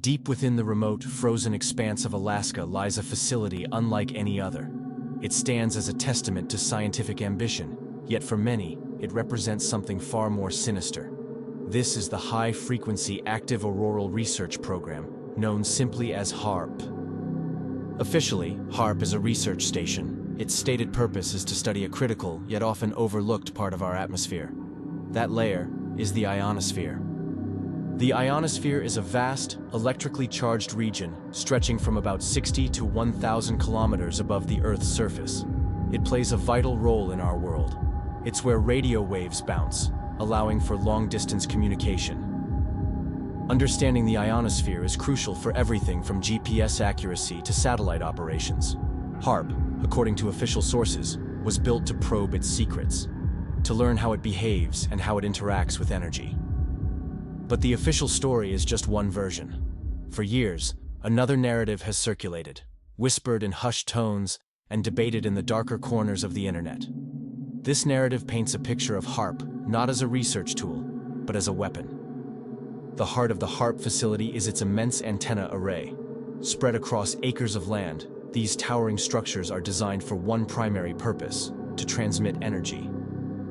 Deep within the remote, frozen expanse of Alaska lies a facility unlike any other. It stands as a testament to scientific ambition, yet for many, it represents something far more sinister. This is the High-Frequency Active Auroral Research Program, known simply as HAARP. Officially, HAARP is a research station. Its stated purpose is to study a critical, yet often overlooked part of our atmosphere. That layer is the ionosphere. The ionosphere is a vast, electrically charged region stretching from about 60 to 1,000 kilometers above the Earth's surface. It plays a vital role in our world. It's where radio waves bounce, allowing for long-distance communication. Understanding the ionosphere is crucial for everything from GPS accuracy to satellite operations. HAARP, according to official sources, was built to probe its secrets, to learn how it behaves and how it interacts with energy. But the official story is just one version. For years, another narrative has circulated, whispered in hushed tones and debated in the darker corners of the internet. This narrative paints a picture of HAARP not as a research tool, but as a weapon. The heart of the HAARP facility is its immense antenna array. Spread across acres of land, these towering structures are designed for one primary purpose: to transmit energy.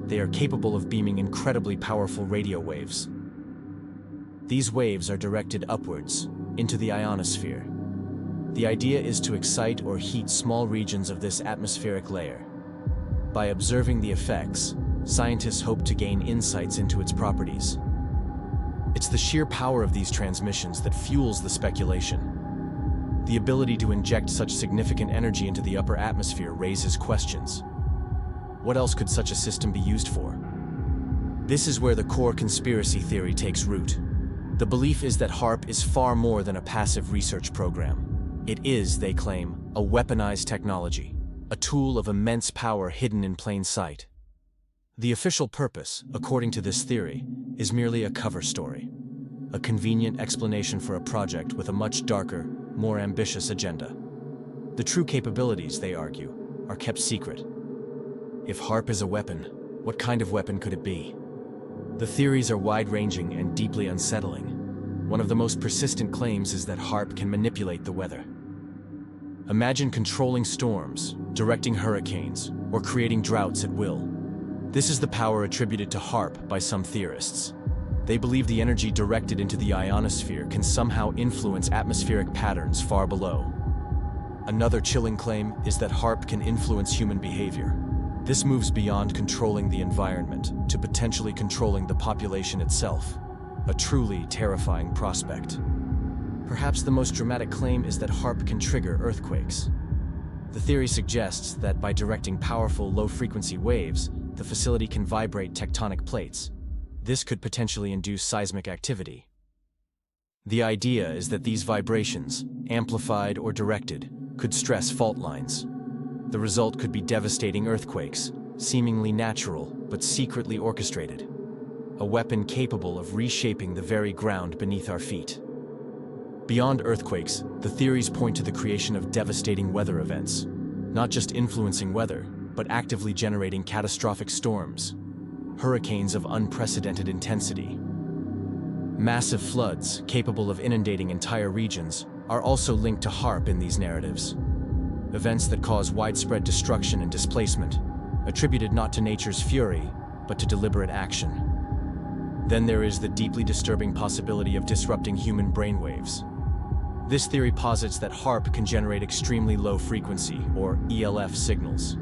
They are capable of beaming incredibly powerful radio waves. These waves are directed upwards, into the ionosphere. The idea is to excite or heat small regions of this atmospheric layer. By observing the effects, scientists hope to gain insights into its properties. It's the sheer power of these transmissions that fuels the speculation. The ability to inject such significant energy into the upper atmosphere raises questions. What else could such a system be used for? This is where the core conspiracy theory takes root. The belief is that HAARP is far more than a passive research program. It is, they claim, a weaponized technology, a tool of immense power hidden in plain sight. The official purpose, according to this theory, is merely a cover story, a convenient explanation for a project with a much darker, more ambitious agenda. The true capabilities, they argue, are kept secret. If HAARP is a weapon, what kind of weapon could it be? The theories are wide-ranging and deeply unsettling. One of the most persistent claims is that HAARP can manipulate the weather. Imagine controlling storms, directing hurricanes, or creating droughts at will. This is the power attributed to HAARP by some theorists. They believe the energy directed into the ionosphere can somehow influence atmospheric patterns far below. Another chilling claim is that HAARP can influence human behavior. This moves beyond controlling the environment to potentially controlling the population itself, a truly terrifying prospect. Perhaps the most dramatic claim is that HAARP can trigger earthquakes. The theory suggests that by directing powerful low-frequency waves, the facility can vibrate tectonic plates. This could potentially induce seismic activity. The idea is that these vibrations, amplified or directed, could stress fault lines. The result could be devastating earthquakes, seemingly natural but secretly orchestrated. A weapon capable of reshaping the very ground beneath our feet. Beyond earthquakes, the theories point to the creation of devastating weather events, not just influencing weather, but actively generating catastrophic storms, hurricanes of unprecedented intensity. Massive floods, capable of inundating entire regions, are also linked to HAARP in these narratives. Events that cause widespread destruction and displacement, attributed not to nature's fury, but to deliberate action. Then there is the deeply disturbing possibility of disrupting human brainwaves. This theory posits that HAARP can generate extremely low frequency, or ELF signals.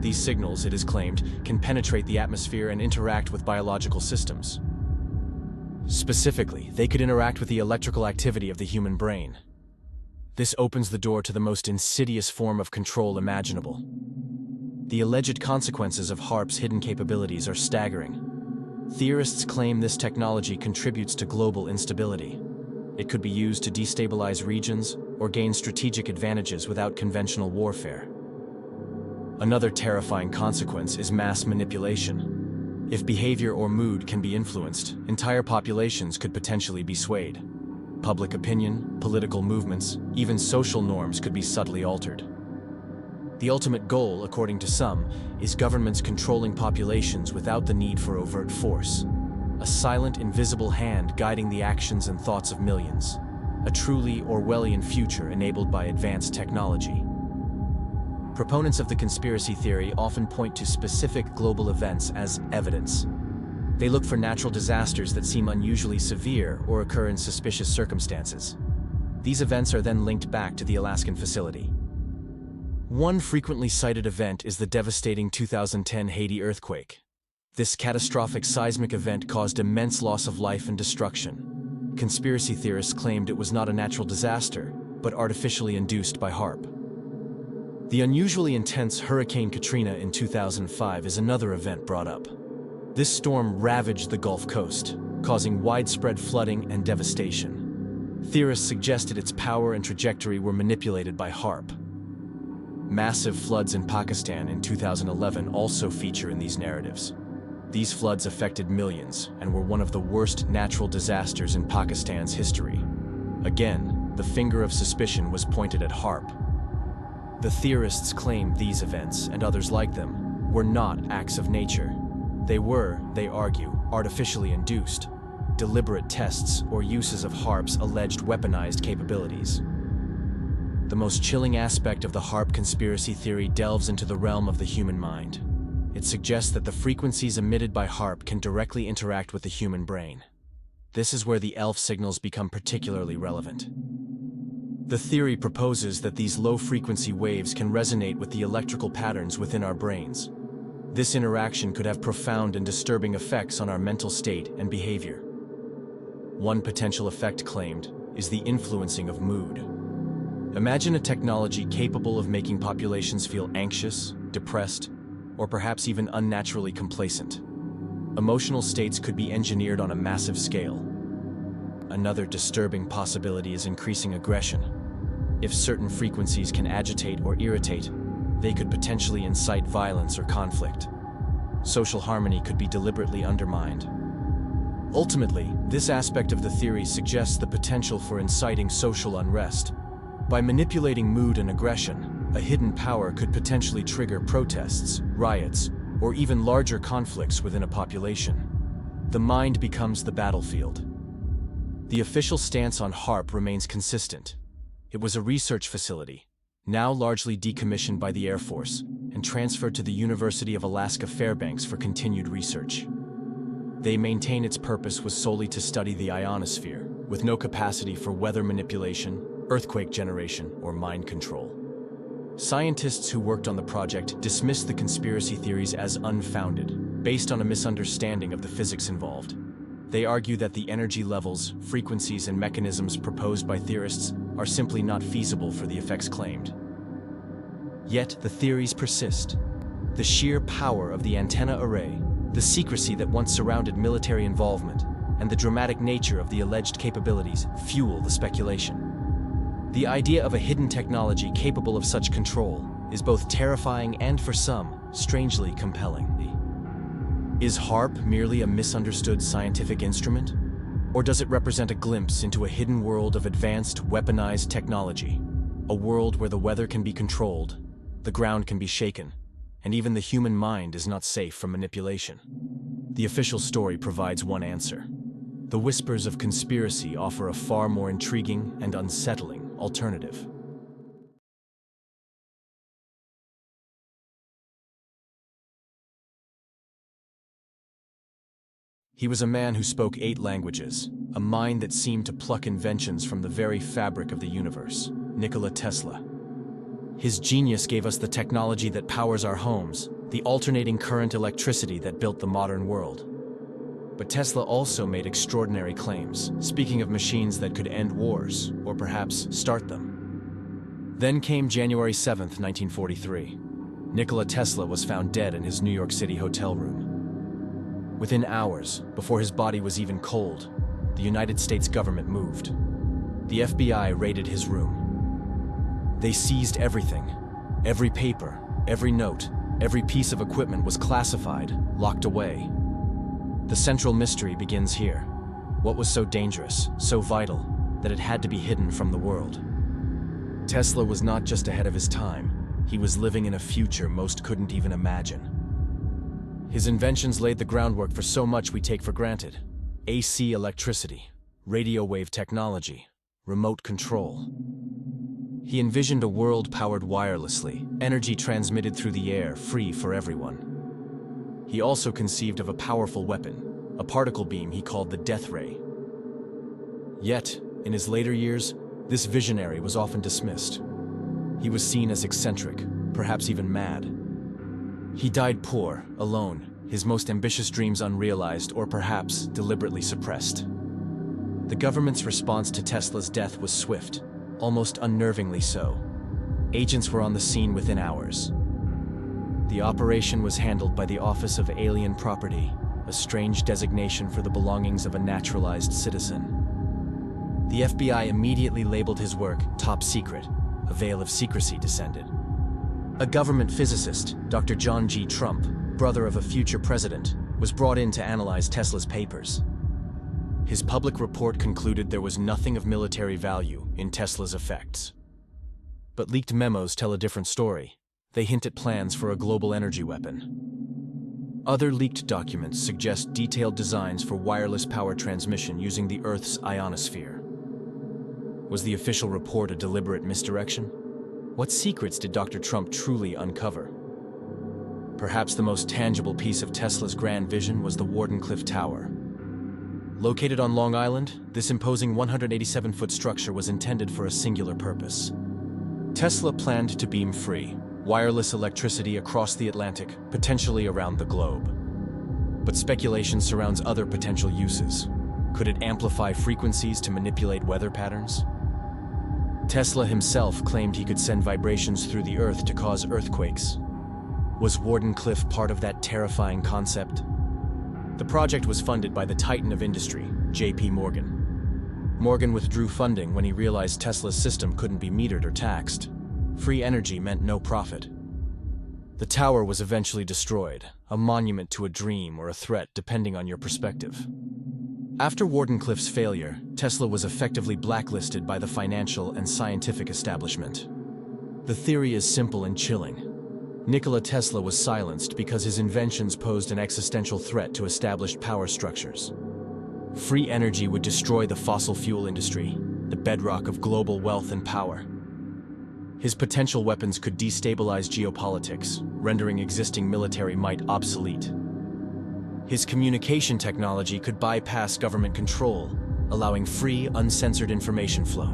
These signals, it is claimed, can penetrate the atmosphere and interact with biological systems. Specifically, they could interact with the electrical activity of the human brain. This opens the door to the most insidious form of control imaginable. The alleged consequences of HAARP's hidden capabilities are staggering. Theorists claim this technology contributes to global instability. It could be used to destabilize regions or gain strategic advantages without conventional warfare. Another terrifying consequence is mass manipulation. If behavior or mood can be influenced, entire populations could potentially be swayed. Public opinion, political movements, even social norms could be subtly altered. The ultimate goal, according to some, is governments controlling populations without the need for overt force. A silent, invisible hand guiding the actions and thoughts of millions. a truly Orwellian future enabled by advanced technology. Proponents of the conspiracy theory often point to specific global events as evidence. They look for natural disasters that seem unusually severe or occur in suspicious circumstances. These events are then linked back to the Alaskan facility. One frequently cited event is the devastating 2010 Haiti earthquake. This catastrophic seismic event caused immense loss of life and destruction. Conspiracy theorists claimed it was not a natural disaster, but artificially induced by HAARP. The unusually intense Hurricane Katrina in 2005 is another event brought up. This storm ravaged the Gulf Coast, causing widespread flooding and devastation. Theorists suggested its power and trajectory were manipulated by HAARP. Massive floods in Pakistan in 2011 also feature in these narratives. These floods affected millions and were one of the worst natural disasters in Pakistan's history. Again, the finger of suspicion was pointed at HAARP. The theorists claimed these events, and others like them, were not acts of nature. They were, they argue, artificially induced, deliberate tests or uses of HAARP's alleged weaponized capabilities. The most chilling aspect of the HAARP conspiracy theory delves into the realm of the human mind. It suggests that the frequencies emitted by HAARP can directly interact with the human brain. This is where the ELF signals become particularly relevant. The theory proposes that these low-frequency waves can resonate with the electrical patterns within our brains. This interaction could have profound and disturbing effects on our mental state and behavior. One potential effect claimed is the influencing of mood. Imagine a technology capable of making populations feel anxious, depressed, or perhaps even unnaturally complacent. Emotional states could be engineered on a massive scale. Another disturbing possibility is increasing aggression. If certain frequencies can agitate or irritate, they could potentially incite violence or conflict. Social harmony could be deliberately undermined. Ultimately, this aspect of the theory suggests the potential for inciting social unrest. By manipulating mood and aggression, a hidden power could potentially trigger protests, riots, or even larger conflicts within a population. The mind becomes the battlefield. The official stance on HAARP remains consistent. It was a research facility, now largely decommissioned by the Air Force and transferred to the University of Alaska Fairbanks for continued research. They maintain its purpose was solely to study the ionosphere, with no capacity for weather manipulation, earthquake generation, or mind control. Scientists who worked on the project dismissed the conspiracy theories as unfounded, based on a misunderstanding of the physics involved. They argue that the energy levels, frequencies, and mechanisms proposed by theorists are simply not feasible for the effects claimed. Yet the theories persist. The sheer power of the antenna array, the secrecy that once surrounded military involvement, and the dramatic nature of the alleged capabilities fuel the speculation. The idea of a hidden technology capable of such control is both terrifying and, for some, strangely compelling. Is HAARP merely a misunderstood scientific instrument? Or does it represent a glimpse into a hidden world of advanced, weaponized technology? A world where the weather can be controlled, the ground can be shaken, and even the human mind is not safe from manipulation? The official story provides one answer. The whispers of conspiracy offer a far more intriguing and unsettling alternative. He was a man who spoke 8 languages, a mind that seemed to pluck inventions from the very fabric of the universe, Nikola Tesla. His genius gave us the technology that powers our homes, the alternating current electricity that built the modern world. But Tesla also made extraordinary claims, speaking of machines that could end wars, or perhaps start them. Then came January 7th, 1943. Nikola Tesla was found dead in his New York City hotel room. Within hours, before his body was even cold, the United States government moved. The FBI raided his room. They seized everything. Every paper, every note, every piece of equipment was classified, locked away. The central mystery begins here. What was so dangerous, so vital, that it had to be hidden from the world? Tesla was not just ahead of his time. He was living in a future most couldn't even imagine. His inventions laid the groundwork for so much we take for granted. AC electricity, radio wave technology, remote control. He envisioned a world powered wirelessly, energy transmitted through the air, free for everyone. He also conceived of a powerful weapon, a particle beam he called the death ray. Yet, in his later years, this visionary was often dismissed. He was seen as eccentric, perhaps even mad. He died poor, alone, his most ambitious dreams unrealized or perhaps deliberately suppressed. The government's response to Tesla's death was swift, almost unnervingly so. Agents were on the scene within hours. The operation was handled by the Office of Alien Property, a strange designation for the belongings of a naturalized citizen. The FBI immediately labeled his work top secret. A veil of secrecy descended. A government physicist, Dr. John G. Trump, brother of a future president, was brought in to analyze Tesla's papers. His public report concluded there was nothing of military value in Tesla's effects. But leaked memos tell a different story. They hint at plans for a global energy weapon. Other leaked documents suggest detailed designs for wireless power transmission using the Earth's ionosphere. Was the official report a deliberate misdirection? What secrets did Dr. Trump truly uncover? Perhaps the most tangible piece of Tesla's grand vision was the Wardenclyffe Tower. Located on Long Island, this imposing 187-foot structure was intended for a singular purpose. Tesla planned to beam free, wireless electricity across the Atlantic, potentially around the globe. But speculation surrounds other potential uses. Could it amplify frequencies to manipulate weather patterns? Tesla himself claimed he could send vibrations through the Earth to cause earthquakes. Was Wardenclyffe part of that terrifying concept? The project was funded by the titan of industry, J.P. Morgan. Morgan withdrew funding when he realized Tesla's system couldn't be metered or taxed. Free energy meant no profit. The tower was eventually destroyed, a monument to a dream or a threat depending on your perspective. After Wardenclyffe's failure, Tesla was effectively blacklisted by the financial and scientific establishment. The theory is simple and chilling. Nikola Tesla was silenced because his inventions posed an existential threat to established power structures. Free energy would destroy the fossil fuel industry, the bedrock of global wealth and power. His potential weapons could destabilize geopolitics, rendering existing military might obsolete. His communication technology could bypass government control, allowing free, uncensored information flow.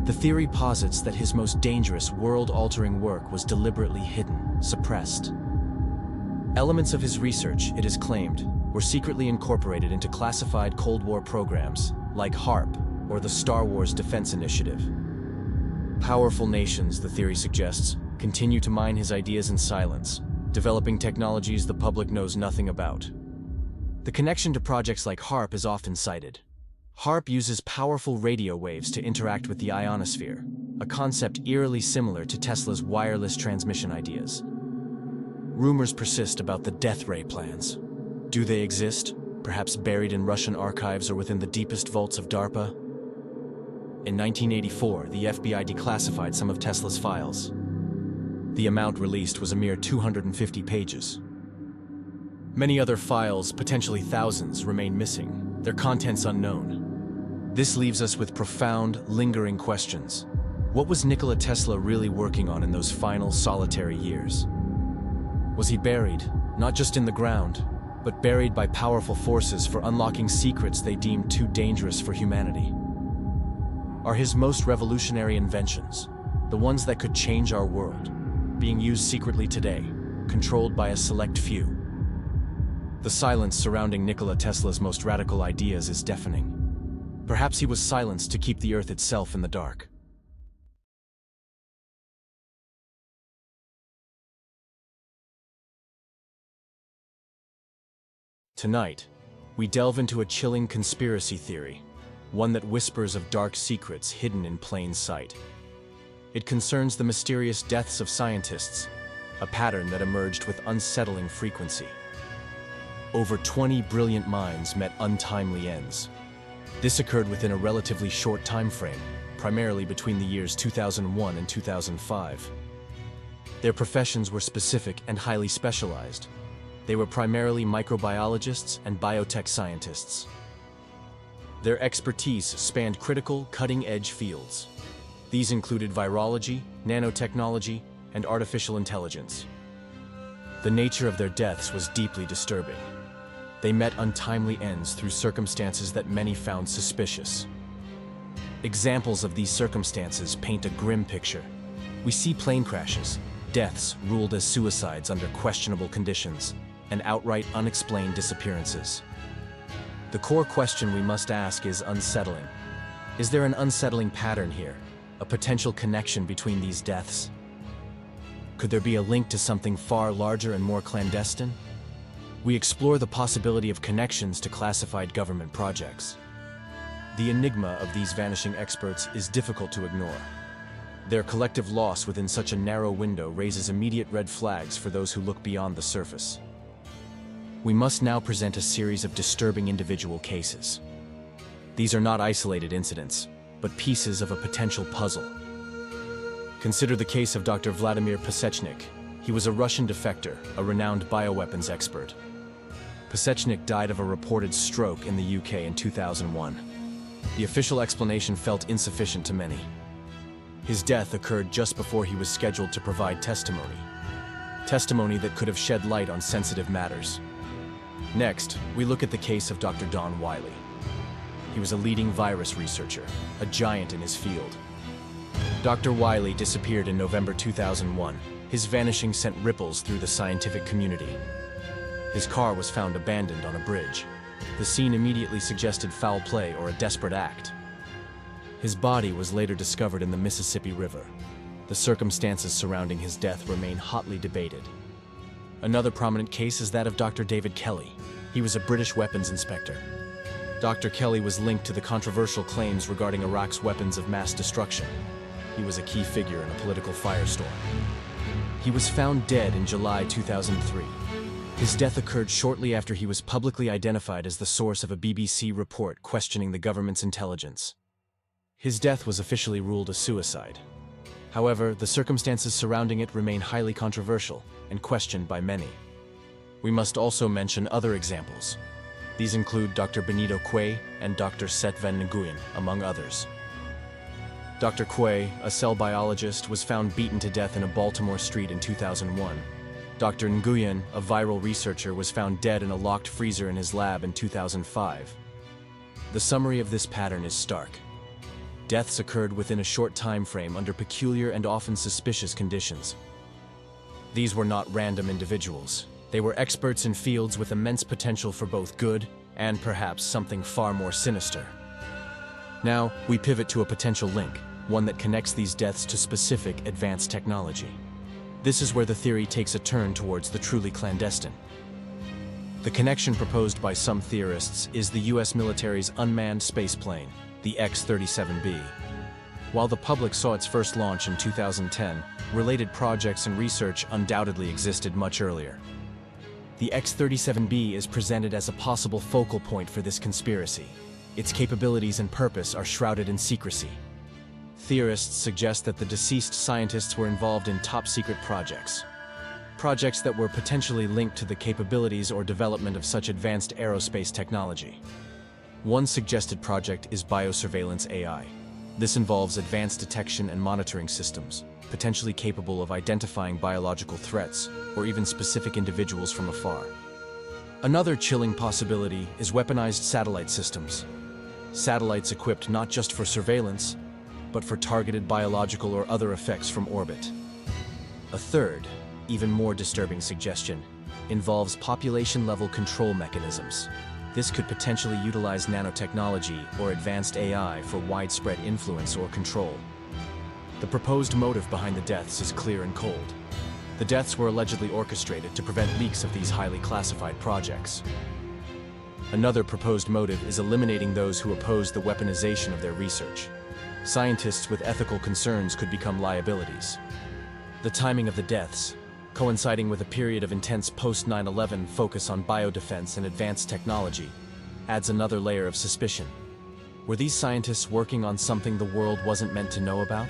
The theory posits that his most dangerous, world-altering work was deliberately hidden, suppressed. Elements of his research, it is claimed, were secretly incorporated into classified Cold War programs, like HAARP or the Star Wars Defense Initiative. Powerful nations, the theory suggests, continue to mine his ideas in silence, developing technologies the public knows nothing about. The connection to projects like HAARP is often cited. HAARP uses powerful radio waves to interact with the ionosphere, a concept eerily similar to Tesla's wireless transmission ideas. Rumors persist about the death ray plans. Do they exist? Perhaps buried in Russian archives or within the deepest vaults of DARPA? In 1984, the FBI declassified some of Tesla's files. The amount released was a mere 250 pages. Many other files, potentially thousands, remain missing, their contents unknown. This leaves us with profound, lingering questions. What was Nikola Tesla really working on in those final, solitary years? Was he buried, not just in the ground, but buried by powerful forces for unlocking secrets they deemed too dangerous for humanity? Are his most revolutionary inventions, the ones that could change our world, being used secretly today, controlled by a select few? The silence surrounding Nikola Tesla's most radical ideas is deafening. Perhaps he was silenced to keep the Earth itself in the dark. Tonight, we delve into a chilling conspiracy theory, one that whispers of dark secrets hidden in plain sight. It concerns the mysterious deaths of scientists, a pattern that emerged with unsettling frequency. Over 20 brilliant minds met untimely ends. This occurred within a relatively short time frame, primarily between the years 2001 and 2005. Their professions were specific and highly specialized. They were primarily microbiologists and biotech scientists. Their expertise spanned critical, cutting-edge fields. These included virology, nanotechnology, and artificial intelligence. The nature of their deaths was deeply disturbing. They met untimely ends through circumstances that many found suspicious. Examples of these circumstances paint a grim picture. We see plane crashes, deaths ruled as suicides under questionable conditions, and outright unexplained disappearances. The core question we must ask is unsettling. Is there an unsettling pattern here, a potential connection between these deaths? Could there be a link to something far larger and more clandestine? We explore the possibility of connections to classified government projects. The enigma of these vanishing experts is difficult to ignore. Their collective loss within such a narrow window raises immediate red flags for those who look beyond the surface. We must now present a series of disturbing individual cases. These are not isolated incidents, but pieces of a potential puzzle. Consider the case of Dr. Vladimir Pasechnik. He was a Russian defector, a renowned bioweapons expert. Pasechnik died of a reported stroke in the UK in 2001. The official explanation felt insufficient to many. His death occurred just before he was scheduled to provide testimony. Testimony that could have shed light on sensitive matters. Next, we look at the case of Dr. Don Wiley. He was a leading virus researcher, a giant in his field. Dr. Wiley disappeared in November 2001. His vanishing sent ripples through the scientific community. His car was found abandoned on a bridge. The scene immediately suggested foul play or a desperate act. His body was later discovered in the Mississippi River. The circumstances surrounding his death remain hotly debated. Another prominent case is that of Dr. David Kelly. He was a British weapons inspector. Dr. Kelly was linked to the controversial claims regarding Iraq's weapons of mass destruction. He was a key figure in a political firestorm. He was found dead in July 2003. His death occurred shortly after he was publicly identified as the source of a BBC report questioning the government's intelligence. His death was officially ruled a suicide. However, the circumstances surrounding it remain highly controversial and questioned by many. We must also mention other examples. These include Dr. Benito Quay and Dr. Set Van Nguyen, among others. Dr. Quay, a cell biologist, was found beaten to death in a Baltimore street in 2001. Dr. Nguyen, a viral researcher, was found dead in a locked freezer in his lab in 2005. The summary of this pattern is stark. Deaths occurred within a short time frame under peculiar and often suspicious conditions. These were not random individuals. They were experts in fields with immense potential for both good and perhaps something far more sinister. Now, we pivot to a potential link, one that connects these deaths to specific advanced technology. This is where the theory takes a turn towards the truly clandestine. The connection proposed by some theorists is the US military's unmanned spaceplane, the X-37B. While the public saw its first launch in 2010, related projects and research undoubtedly existed much earlier. The X-37B is presented as a possible focal point for this conspiracy. Its capabilities and purpose are shrouded in secrecy. Theorists suggest that the deceased scientists were involved in top-secret projects. Projects that were potentially linked to the capabilities or development of such advanced aerospace technology. One suggested project is biosurveillance AI. This involves advanced detection and monitoring systems, potentially capable of identifying biological threats or even specific individuals from afar. Another chilling possibility is weaponized satellite systems. Satellites equipped not just for surveillance, but for targeted biological or other effects from orbit. A third, even more disturbing suggestion involves population-level control mechanisms. This could potentially utilize nanotechnology or advanced AI for widespread influence or control. The proposed motive behind the deaths is clear and cold. The deaths were allegedly orchestrated to prevent leaks of these highly classified projects. Another proposed motive is eliminating those who oppose the weaponization of their research. Scientists with ethical concerns could become liabilities. The timing of the deaths, coinciding with a period of intense post-9/11 focus on biodefense and advanced technology, adds another layer of suspicion. Were these scientists working on something the world wasn't meant to know about?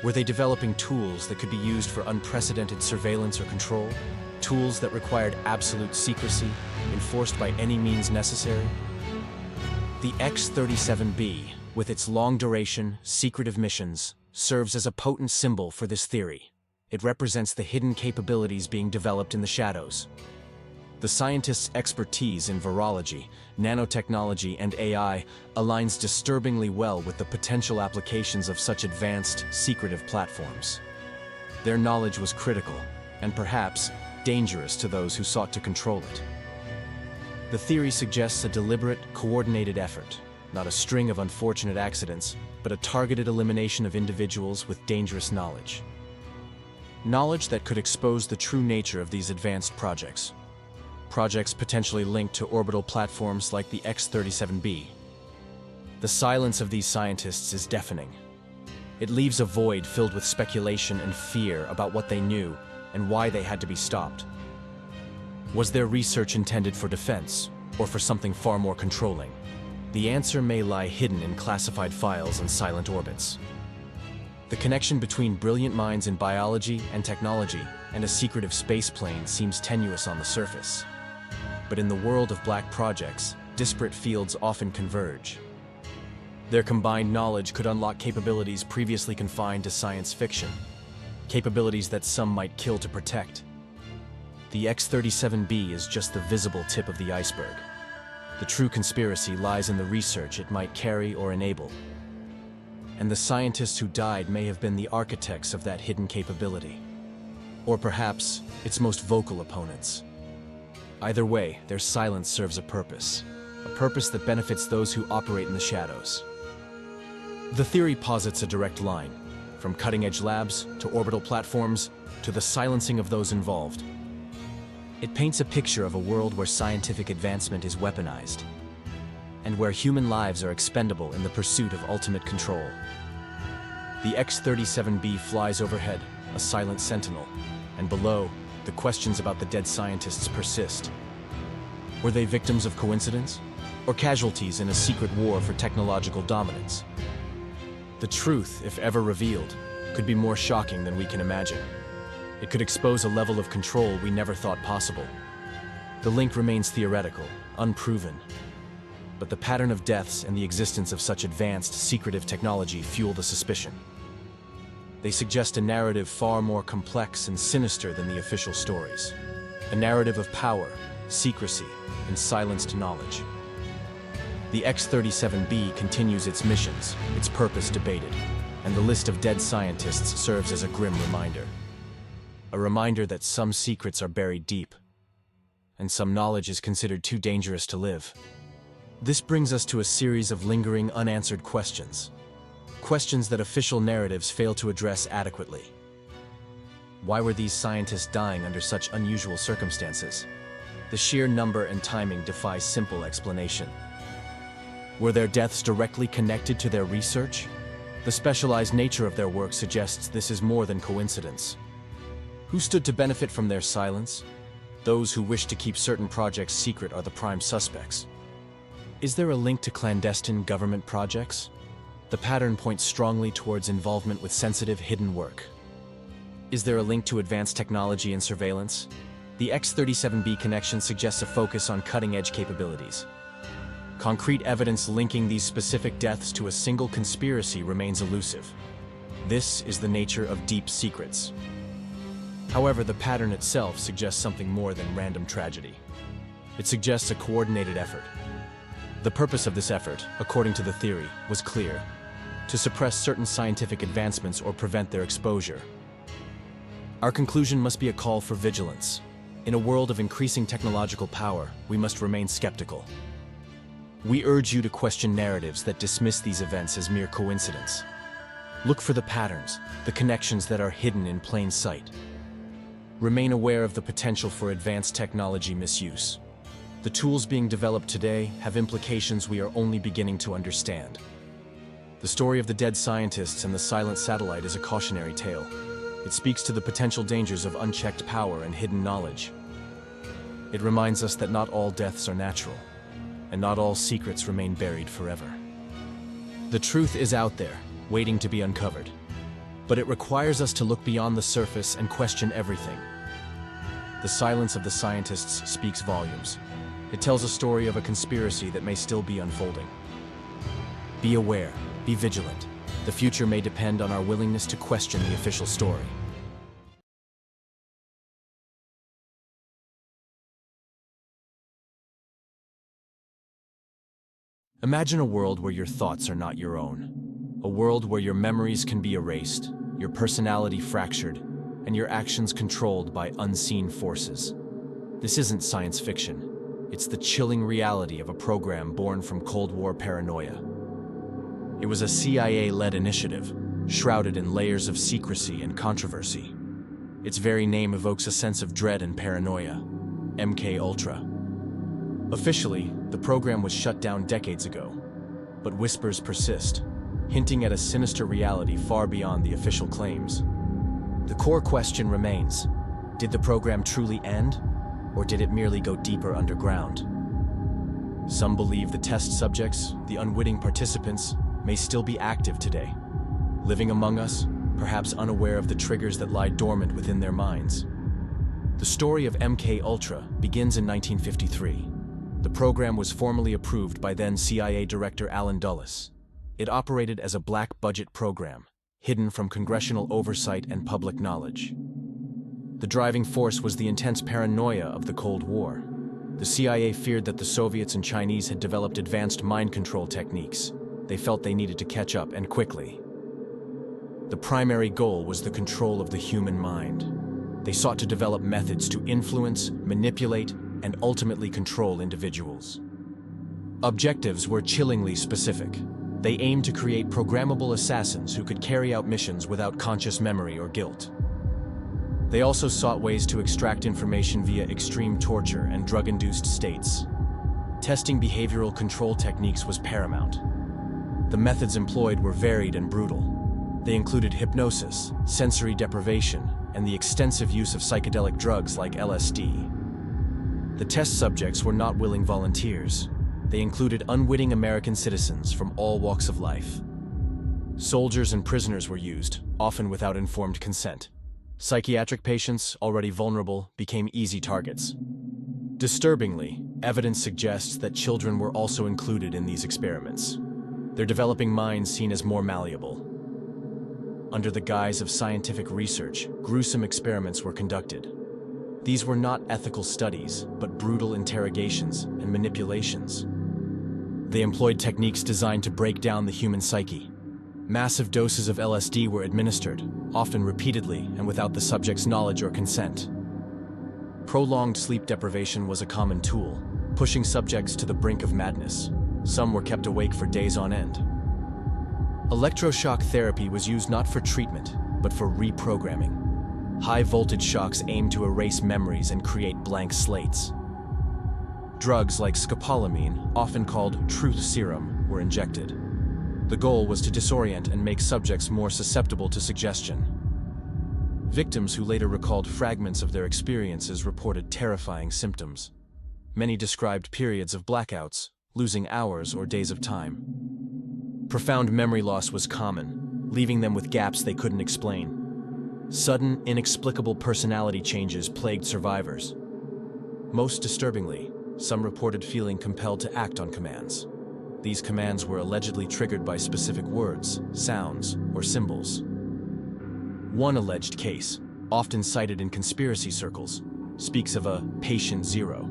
Were they developing tools that could be used for unprecedented surveillance or control? Tools that required absolute secrecy, enforced by any means necessary? The X-37B, with its long duration, secretive missions, serves as a potent symbol for this theory. It represents the hidden capabilities being developed in the shadows. The scientists' expertise in virology, nanotechnology, and AI aligns disturbingly well with the potential applications of such advanced, secretive platforms. Their knowledge was critical, and perhaps dangerous to those who sought to control it. The theory suggests a deliberate, coordinated effort, not a string of unfortunate accidents, but a targeted elimination of individuals with dangerous knowledge. Knowledge that could expose the true nature of these advanced projects. Projects potentially linked to orbital platforms like the X-37B. The silence of these scientists is deafening. It leaves a void filled with speculation and fear about what they knew and why they had to be stopped. Was their research intended for defense, or for something far more controlling? The answer may lie hidden in classified files and silent orbits. The connection between brilliant minds in biology and technology and a secretive spaceplane seems tenuous on the surface. But in the world of black projects, disparate fields often converge. Their combined knowledge could unlock capabilities previously confined to science fiction, capabilities that some might kill to protect. The X-37B is just the visible tip of the iceberg. The true conspiracy lies in the research it might carry or enable. And the scientists who died may have been the architects of that hidden capability. Or perhaps, its most vocal opponents. Either way, their silence serves a purpose that benefits those who operate in the shadows. The theory posits a direct line, from cutting-edge labs to orbital platforms to the silencing of those involved. It paints a picture of a world where scientific advancement is weaponized, and where human lives are expendable in the pursuit of ultimate control. The X-37B flies overhead, a silent sentinel, and below, the questions about the dead scientists persist. Were they victims of coincidence, or casualties in a secret war for technological dominance? The truth, if ever revealed, could be more shocking than we can imagine. It could expose a level of control we never thought possible. The link remains theoretical, unproven. But the pattern of deaths and the existence of such advanced, secretive technology fuel the suspicion. They suggest a narrative far more complex and sinister than the official stories. A narrative of power, secrecy, and silenced knowledge. The X-37B continues its missions, its purpose debated, and the list of dead scientists serves as a grim reminder. A reminder that some secrets are buried deep, and some knowledge is considered too dangerous to live. This brings us to a series of lingering, unanswered questions. Questions that official narratives fail to address adequately. Why were these scientists dying under such unusual circumstances? The sheer number and timing defy simple explanation. Were their deaths directly connected to their research? The specialized nature of their work suggests this is more than coincidence. Who stood to benefit from their silence? Those who wish to keep certain projects secret are the prime suspects. Is there a link to clandestine government projects? The pattern points strongly towards involvement with sensitive, hidden work. Is there a link to advanced technology and surveillance? The X-37B connection suggests a focus on cutting-edge capabilities. Concrete evidence linking these specific deaths to a single conspiracy remains elusive. This is the nature of deep secrets. However, the pattern itself suggests something more than random tragedy. It suggests a coordinated effort. The purpose of this effort, according to the theory, was clear: to suppress certain scientific advancements or prevent their exposure. Our conclusion must be a call for vigilance. In a world of increasing technological power, we must remain skeptical. We urge you to question narratives that dismiss these events as mere coincidence. Look for the patterns, the connections that are hidden in plain sight. Remain aware of the potential for advanced technology misuse. The tools being developed today have implications we are only beginning to understand. The story of the dead scientists and the silent satellite is a cautionary tale. It speaks to the potential dangers of unchecked power and hidden knowledge. It reminds us that not all deaths are natural, and not all secrets remain buried forever. The truth is out there, waiting to be uncovered. But it requires us to look beyond the surface and question everything. The silence of the scientists speaks volumes. It tells a story of a conspiracy that may still be unfolding. Be aware, be vigilant. The future may depend on our willingness to question the official story. Imagine a world where your thoughts are not your own. A world where your memories can be erased, your personality fractured, and your actions controlled by unseen forces. This isn't science fiction. It's the chilling reality of a program born from Cold War paranoia. It was a CIA-led initiative, shrouded in layers of secrecy and controversy. Its very name evokes a sense of dread and paranoia: MK-Ultra. Officially, the program was shut down decades ago, but whispers persist, hinting at a sinister reality far beyond the official claims. The core question remains: did the program truly end, or did it merely go deeper underground? Some believe the test subjects, the unwitting participants, may still be active today, living among us, perhaps unaware of the triggers that lie dormant within their minds. The story of MK-Ultra begins in 1953. The program was formally approved by then CIA Director Allen Dulles. It operated as a black-budget program, hidden from congressional oversight and public knowledge. The driving force was the intense paranoia of the Cold War. The CIA feared that the Soviets and Chinese had developed advanced mind control techniques. They felt they needed to catch up, and quickly. The primary goal was the control of the human mind. They sought to develop methods to influence, manipulate, and ultimately control individuals. Objectives were chillingly specific. They aimed to create programmable assassins who could carry out missions without conscious memory or guilt. They also sought ways to extract information via extreme torture and drug-induced states. Testing behavioral control techniques was paramount. The methods employed were varied and brutal. They included hypnosis, sensory deprivation, and the extensive use of psychedelic drugs like LSD. The test subjects were not willing volunteers. They included unwitting American citizens from all walks of life. Soldiers and prisoners were used, often without informed consent. Psychiatric patients, already vulnerable, became easy targets. Disturbingly, evidence suggests that children were also included in these experiments, their developing minds seen as more malleable. Under the guise of scientific research, gruesome experiments were conducted. These were not ethical studies, but brutal interrogations and manipulations. They employed techniques designed to break down the human psyche. Massive doses of LSD were administered, often repeatedly and without the subject's knowledge or consent. Prolonged sleep deprivation was a common tool, pushing subjects to the brink of madness. Some were kept awake for days on end. Electroshock therapy was used not for treatment, but for reprogramming. High-voltage shocks aimed to erase memories and create blank slates. Drugs like scopolamine, often called truth serum, were injected. The goal was to disorient and make subjects more susceptible to suggestion. Victims who later recalled fragments of their experiences reported terrifying symptoms. Many described periods of blackouts, losing hours or days of time. Profound memory loss was common, leaving them with gaps they couldn't explain. Sudden, inexplicable personality changes plagued survivors. Most disturbingly, some reported feeling compelled to act on commands. These commands were allegedly triggered by specific words, sounds, or symbols. One alleged case, often cited in conspiracy circles, speaks of a patient zero.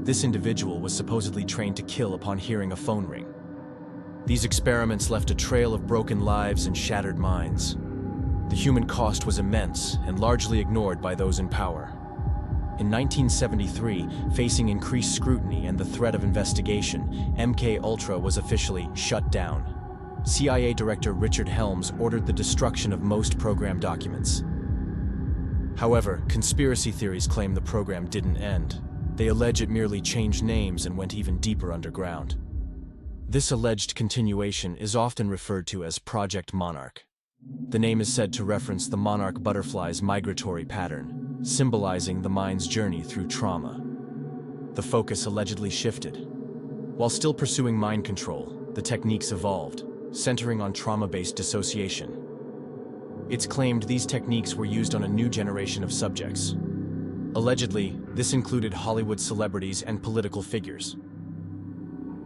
This individual was supposedly trained to kill upon hearing a phone ring. These experiments left a trail of broken lives and shattered minds. The human cost was immense and largely ignored by those in power. In 1973, facing increased scrutiny and the threat of investigation, MK-Ultra was officially shut down. CIA Director Richard Helms ordered the destruction of most program documents. However, conspiracy theories claim the program didn't end. They allege it merely changed names and went even deeper underground. This alleged continuation is often referred to as Project Monarch. The name is said to reference the monarch butterfly's migratory pattern, symbolizing the mind's journey through trauma. The focus allegedly shifted. While still pursuing mind control, the techniques evolved, centering on trauma-based dissociation. It's claimed these techniques were used on a new generation of subjects. Allegedly, this included Hollywood celebrities and political figures.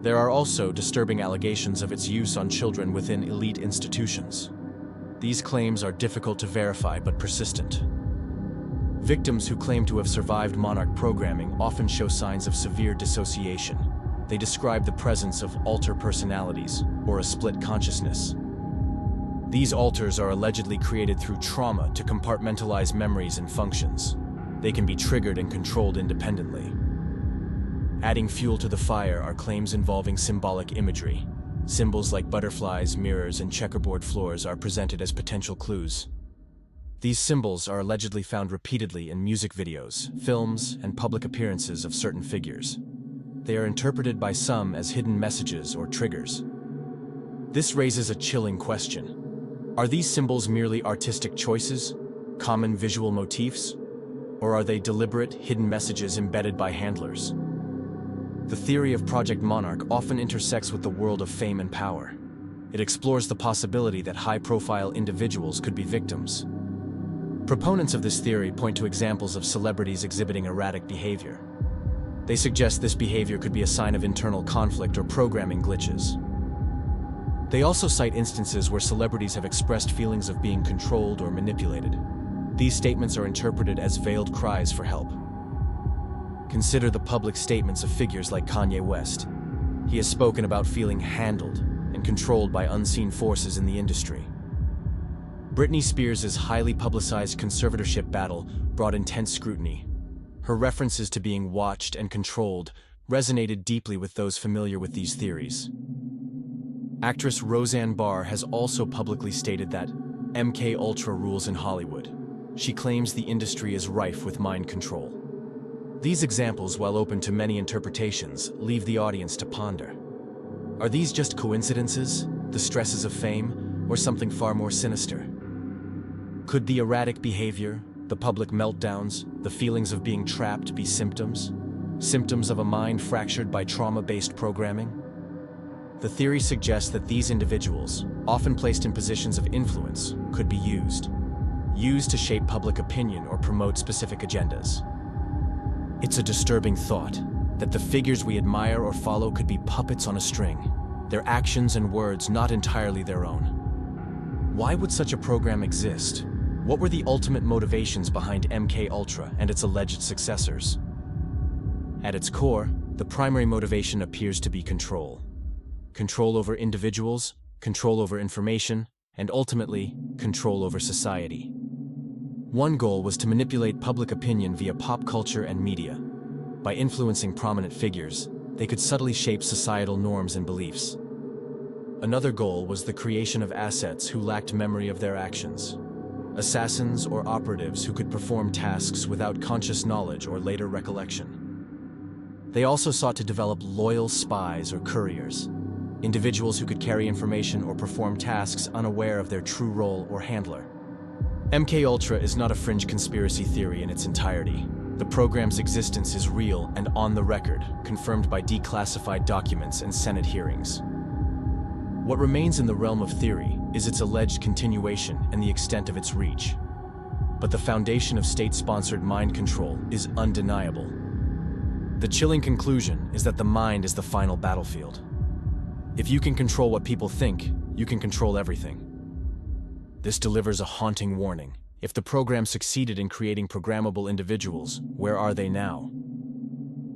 There are also disturbing allegations of its use on children within elite institutions. These claims are difficult to verify but persistent. Victims who claim to have survived monarch programming often show signs of severe dissociation. They describe the presence of alter personalities, or a split consciousness. These alters are allegedly created through trauma to compartmentalize memories and functions. They can be triggered and controlled independently. Adding fuel to the fire are claims involving symbolic imagery. Symbols like butterflies, mirrors, and checkerboard floors are presented as potential clues. These symbols are allegedly found repeatedly in music videos, films, and public appearances of certain figures. They are interpreted by some as hidden messages or triggers. This raises a chilling question. Are these symbols merely artistic choices, common visual motifs, or are they deliberate, hidden messages embedded by handlers? The theory of Project Monarch often intersects with the world of fame and power. It explores the possibility that high-profile individuals could be victims. Proponents of this theory point to examples of celebrities exhibiting erratic behavior. They suggest this behavior could be a sign of internal conflict or programming glitches. They also cite instances where celebrities have expressed feelings of being controlled or manipulated. These statements are interpreted as veiled cries for help. Consider the public statements of figures like Kanye West. He has spoken about feeling handled and controlled by unseen forces in the industry. Britney Spears' highly publicized conservatorship battle brought intense scrutiny. Her references to being watched and controlled resonated deeply with those familiar with these theories. Actress Roseanne Barr has also publicly stated that MK Ultra rules in Hollywood. She claims the industry is rife with mind control. These examples, while open to many interpretations, leave the audience to ponder. Are these just coincidences, the stresses of fame, or something far more sinister? Could the erratic behavior, the public meltdowns, the feelings of being trapped be symptoms? Symptoms of a mind fractured by trauma-based programming? The theory suggests that these individuals, often placed in positions of influence, could be used to shape public opinion or promote specific agendas. It's a disturbing thought that the figures we admire or follow could be puppets on a string, their actions and words not entirely their own. Why would such a program exist? What were the ultimate motivations behind MK Ultra and its alleged successors? At its core, the primary motivation appears to be control. Control over individuals, control over information, and ultimately, control over society. One goal was to manipulate public opinion via pop culture and media. By influencing prominent figures, they could subtly shape societal norms and beliefs. Another goal was the creation of assets who lacked memory of their actions. Assassins or operatives who could perform tasks without conscious knowledge or later recollection. They also sought to develop loyal spies or couriers, individuals who could carry information or perform tasks unaware of their true role or handler. MK Ultra is not a fringe conspiracy theory in its entirety. The program's existence is real and on the record, confirmed by declassified documents and Senate hearings. What remains in the realm of theory is its alleged continuation and the extent of its reach. But the foundation of state-sponsored mind control is undeniable. The chilling conclusion is that the mind is the final battlefield. If you can control what people think, you can control everything. This delivers a haunting warning. If the program succeeded in creating programmable individuals, where are they now?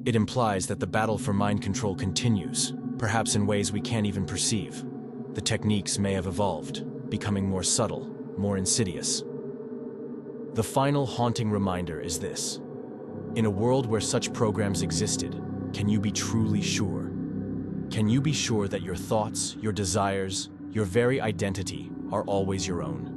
It implies that the battle for mind control continues, perhaps in ways we can't even perceive. The techniques may have evolved, becoming more subtle, more insidious. The final haunting reminder is this. In a world where such programs existed, can you be truly sure? Can you be sure that your thoughts, your desires, your very identity are always your own?